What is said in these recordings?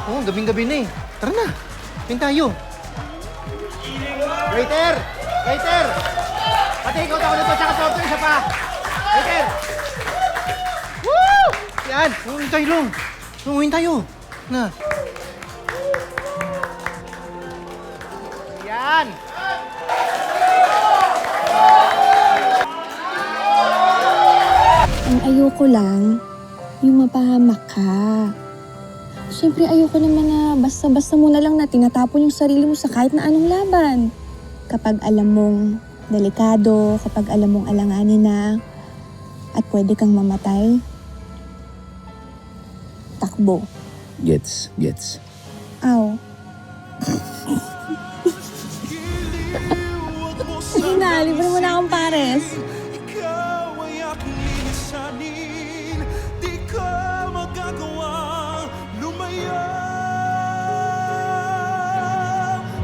Oo, gabing-gabi na eh. Tara na. Kain tayo. Waiter! Waiter! Pati ikaw ako nito, tsaka soft drink, isa pa. Waiter! Woo! Yan! Umuhin tayo, Long. Umuhin tayo. Na. Yan! Ang ayoko lang, yung mapahamak ka. Siyempre ayoko naman na basta-basta mo na lang na tinatapon yung sarili mo sa kahit na anong laban. Kapag alam mong delikado, kapag alam mong alanganin na, at pwede kang mamatay, takbo. Gets. Aw. Sige na, libre mo na akong pares. Ikaw ay aking lilisanin, di ko magagawang lumayo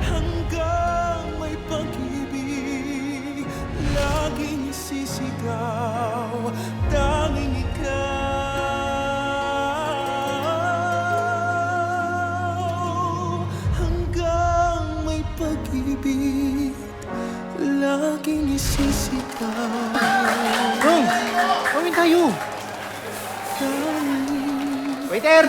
hanggang may pag-ibig laging isisigaw, tanging ikaw hanggang may pag-ibig laging isisigaw. Long! Umuhin tayo. Waiter!